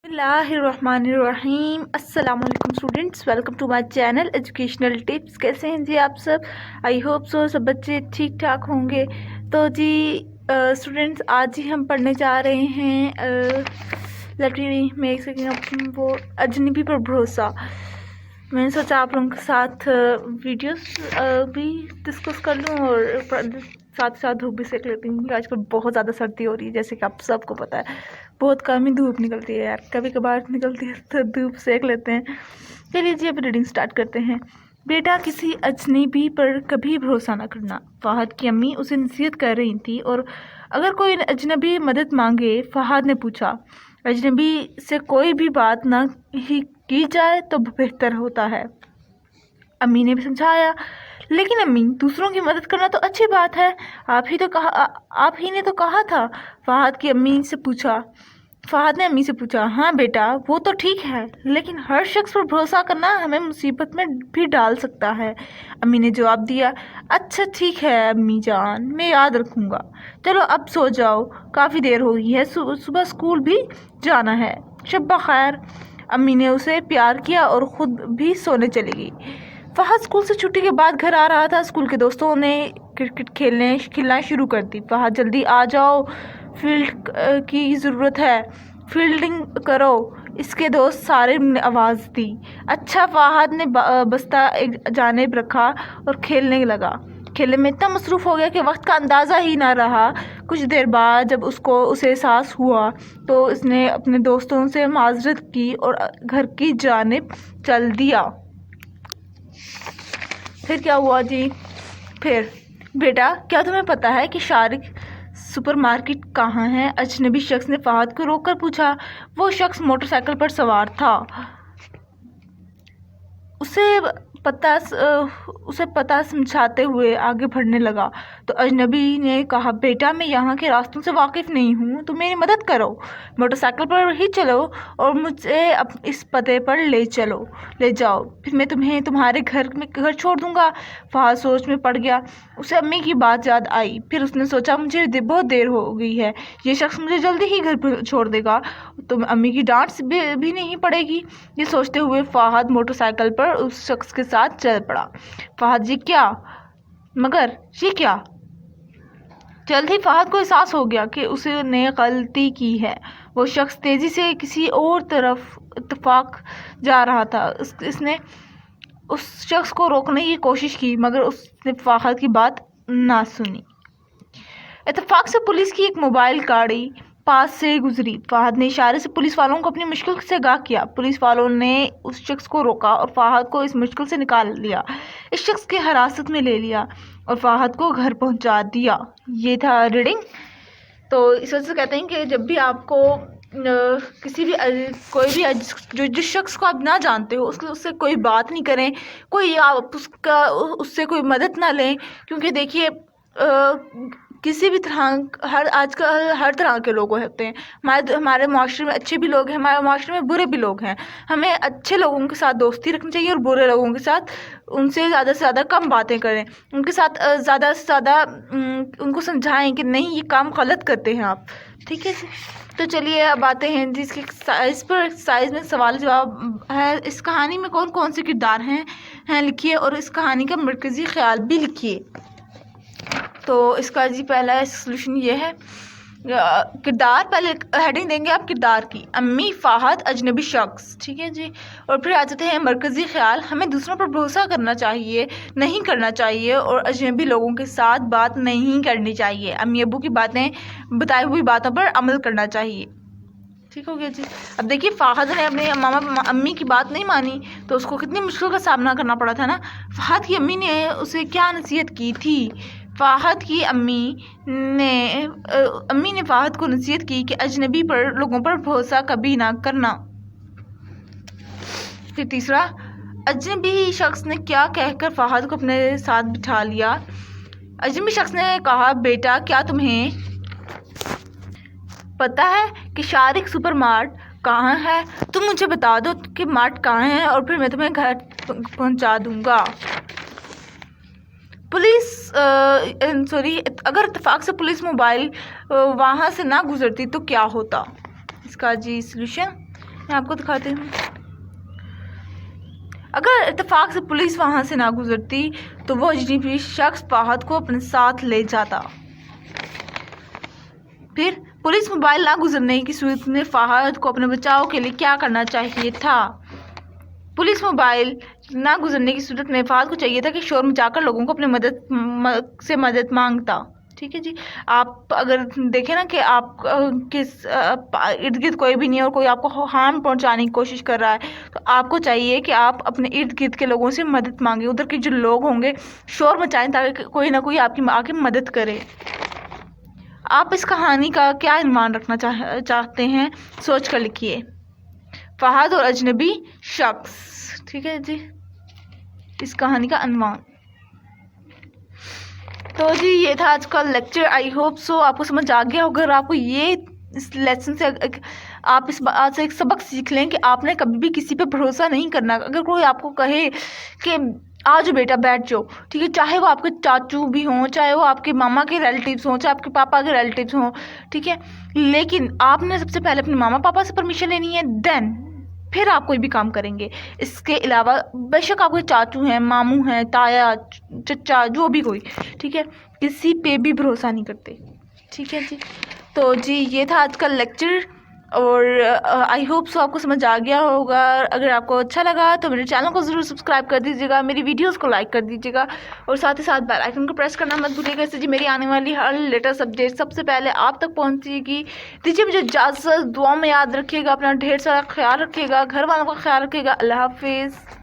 اللہ الرحمن الرحیم۔ السلام علیکم students, welcome to my channel educational tips. کیسے ہیں جی آپ سب؟ آئی ہوپ سب بچے ٹھیک ٹھاک ہوں گے۔ تو جی اسٹوڈنٹس، آج ہی ہم پڑھنے جا رہے ہیں وہ اجنبی پر بھروسہ۔ میں نے سوچا آپ لوگوں کے ساتھ ویڈیوز بھی ڈسکس کر لوں اور ساتھ ساتھ دھوپ بھی سیک لیتی ہوں، کیونکہ آج کل بہت زیادہ سردی ہو رہی ہے، جیسے کہ آپ سب کو پتہ ہے۔ بہت کم ہی دھوپ نکلتی ہے یار، کبھی کبھار نکلتی ہے تو دھوپ سیک لیتے ہیں۔ چلیے جی اب ریڈنگ سٹارٹ کرتے ہیں۔ بیٹا، کسی اجنبی پر کبھی بھروسہ نہ کرنا۔ فہد کی امی اسے نصیحت کر رہی تھی، اور اگر کوئی اجنبی مدد مانگے، فہد نے پوچھا، اجنبی سے کوئی بھی بات نہ ہی کی جائے تو بہتر ہوتا ہے۔ امی نے بھی سمجھایا، لیکن امی، دوسروں کی مدد کرنا تو اچھی بات ہے، آپ ہی نے تو کہا تھا۔ فہد نے امی سے پوچھا، ہاں بیٹا وہ تو ٹھیک ہے، لیکن ہر شخص پر بھروسہ کرنا ہمیں مصیبت میں بھی ڈال سکتا ہے۔ امی نے جواب دیا، اچھا ٹھیک ہے امی جان، میں یاد رکھوں گا۔ چلو اب سو جاؤ، کافی دیر ہو گئی ہے، صبح اسکول بھی جانا ہے۔ شب بخیر۔ امی نے اسے پیار کیا اور خود بھی سونے چلی گئی۔ فہد اسکول سے چھٹی کے بعد گھر آ رہا تھا۔ اسکول کے دوستوں نے کرکٹ کھیلنا شروع کر دی۔ فہد، جلدی آ جاؤ، فیلڈ کی ضرورت ہے، فیلڈنگ کرو، اس کے دوست سارے نے آواز دی۔ اچھا۔ فہد نے بستہ ایک جانب رکھا اور کھیلنے لگا۔ کھیلنے میں اتنا مصروف ہو گیا کہ وقت کا اندازہ ہی نہ رہا۔ کچھ دیر بعد جب اسے احساس ہوا تو اس نے اپنے دوستوں سے معذرت کی اور گھر کی جانب چل دیا۔ پھر کیا ہوا جی؟ بیٹا، کیا تمہیں پتہ ہے کہ شارق سپر مارکیٹ کہاں ہے؟ اجنبی شخص نے فہد کو روک کر پوچھا۔ وہ شخص موٹر سائیکل پر سوار تھا۔ اسے پتہ سمجھاتے ہوئے آگے بڑھنے لگا تو اجنبی نے کہا، بیٹا میں یہاں کے راستوں سے واقف نہیں ہوں، تم میری مدد کرو، موٹر سائیکل پر ہی چلو اور مجھے اس پتے پر لے جاؤ، پھر میں تمہیں تمہارے گھر چھوڑ دوں گا۔ فہد سوچ میں پڑ گیا۔ اسے امی کی بات یاد آئی۔ پھر اس نے سوچا، مجھے بہت دیر ہو گئی ہے، یہ شخص مجھے جلدی ہی گھر پر چھوڑ دے گا تو امی کی ڈانٹ بھی نہیں پڑے گی۔ یہ سوچتے ہوئے فہد موٹر سائیکل پر اس شخص کے ساتھ چل پڑا۔ فہد، یہ کیا؟ جلد ہی فہد کو احساس ہو گیا کہ اس نے غلطی کی ہے۔ وہ شخص تیزی سے کسی اور طرف اتفاق جا رہا تھا۔ اس نے اس شخص کو روکنے کی کوشش کی، مگر اس نے فہد کی بات نہ سنی۔ اتفاق سے پولیس کی ایک موبائل گاڑی پاس سے گزری۔ فہد نے اشارے سے پولیس والوں کو اپنی مشکل سے آگاہ کیا۔ پولیس والوں نے اس شخص کو روکا اور فہد کو اس مشکل سے نکال لیا، اس شخص کی حراست میں لے لیا اور فہد کو گھر پہنچا دیا۔ یہ تھا ریڈنگ۔ تو اس وجہ سے کہتے ہیں کہ جب بھی آپ کو جس شخص کو آپ نہ جانتے ہو اس سے کوئی بات نہیں کریں، اس سے کوئی مدد نہ لیں، کیونکہ دیکھیے کسی بھی طرح آج کل ہر طرح کے لوگ ہوتے ہیں۔ ہمارے معاشرے میں اچھے بھی لوگ ہیں، ہمارے معاشرے میں برے بھی لوگ ہیں۔ ہمیں اچھے لوگوں کے ساتھ دوستی رکھنی چاہیے اور برے لوگوں کے ساتھ ان سے زیادہ سے زیادہ کم باتیں کریں، ان کے ساتھ زیادہ سے زیادہ ان کو سمجھائیں کہ نہیں یہ کام غلط کرتے ہیں آپ، ٹھیک ہے جی۔ تو چلیے اب آتے ہیں جس کے سائز میں سوال جواب ہے۔ اس کہانی میں کون کون سے کردار ہیں لکھیے، اور اس کہانی کا مرکزی خیال بھی لکھیے۔ تو اس کا جی پہلا سولوشن یہ ہے، کردار، پہلے ہیڈنگ دیں گے آپ کردار کی، امی، فہد، اجنبی شخص، ٹھیک ہے جی۔ اور پھر آ جاتے ہیں مرکزی خیال، ہمیں دوسروں پر بھروسہ نہیں کرنا چاہیے اور اجنبی لوگوں کے ساتھ بات نہیں کرنی چاہیے، امی ابو کی بتائی ہوئی باتوں پر عمل کرنا چاہیے، ٹھیک ہو گیا جی۔ اب دیکھیے فہد نے اپنے امی کی بات نہیں مانی تو اس کو کتنی مشکل کا سامنا کرنا پڑا تھا نا۔ فہد کی امی نے اسے کیا نصیحت کی تھی؟ فہد کی امی نے فہد کو نصیحت کی کہ اجنبی لوگوں پر بھروسہ کبھی نہ کرنا۔ پھر تیسرا، اجنبی شخص نے کیا کہہ کر فہد کو اپنے ساتھ بٹھا لیا؟ اجنبی شخص نے کہا، بیٹا کیا تمہیں پتہ ہے کہ شارق سپر مارٹ کہاں ہے؟ تم مجھے بتا دو کہ مارٹ کہاں ہے اور پھر میں تمہیں گھر پہنچا دوں گا۔ اگر اتفاق سے پولیس موبائل وہاں سے نہ گزرتی تو کیا ہوتا؟ اس کا جی سولوشن، میں آپ کو دکھاتی ہوں. اگر اتفاق سے پولیس وہاں سے نہ گزرتی تو وہ اجنبی شخص فہد کو اپنے ساتھ لے جاتا. پھر پولیس موبائل نہ گزرنے کی صورت میں فہد کو اپنے بچاؤ کے لیے کیا کرنا چاہیے تھا؟ پولیس موبائل نہ گزرنے کی صورت میں فہد کو چاہیے تھا کہ شور مچا کر لوگوں کو اپنے مدد مانگتا. ٹھیک ہے جی. آپ اگر دیکھیں نا کہ آپ کے ارد گرد کوئی بھی نہیں اور کوئی آپ کو ہارم پہنچانے کی کوشش کر رہا ہے تو آپ کو چاہیے کہ آپ اپنے ارد گرد کے لوگوں سے مدد مانگیں. ادھر کے جو لوگ ہوں گے شور مچائیں تاکہ کوئی نہ کوئی آپ کی آ کے مدد کرے. آپ اس کہانی کا کیا عنوان رکھنا چاہتے ہیں سوچ کر لکھیے. فہد اور اجنبی شخص. ٹھیک ہے جی اس کہانی کا عنوان. تو جی یہ تھا آج کا لیکچر. آئی ہوپ سو آپ کو سمجھ آ گیا ہوگا. اگر آپ کو یہ اس لیسن سے آپ اس بات سے ایک سبق سیکھ لیں کہ آپ نے کبھی بھی کسی پہ بھروسہ نہیں کرنا. اگر کوئی آپ کو کہے کہ آج بیٹا بیٹھ جاؤ, ٹھیک ہے, چاہے وہ آپ کے چاچو بھی ہوں, چاہے وہ آپ کے ماما کے ریلیٹیوز ہوں, چاہے آپ کے پاپا کے ریلیٹیوز ہوں, ٹھیک ہے, لیکن آپ نے سب سے پہلے اپنے ماما پاپا سے پرمیشن لینی ہے, دین پھر آپ کوئی بھی کام کریں گے. اس کے علاوہ بے شک آپ کے چاچو ہیں, ماموں ہیں, تایا, چچا, جو بھی کوئی, ٹھیک ہے, کسی پہ بھی بھروسہ نہیں کرتے. ٹھیک ہے جی. تو جی یہ تھا آج کا لیکچر اور آئی ہوپ سو آپ کو سمجھ آ گیا ہوگا. اگر آپ کو اچھا لگا تو میرے چینل کو ضرور سبسکرائب کر دیجیے گا, میری ویڈیوز کو لائک کر دیجیے گا اور ساتھ ہی ساتھ بیل آئیکن کو پریس کرنا مت بھولیے گا. اس سے جی میری آنے والی ہر لیٹسٹ اپڈیٹ سب سے پہلے آپ تک پہنچے گی. دیجیے مجھے اجازت. دعا میں یاد رکھیے گا, اپنا ڈھیر سارا خیال رکھیے گا, گھر والوں کا خیال رکھیے گا. اللہ حافظ.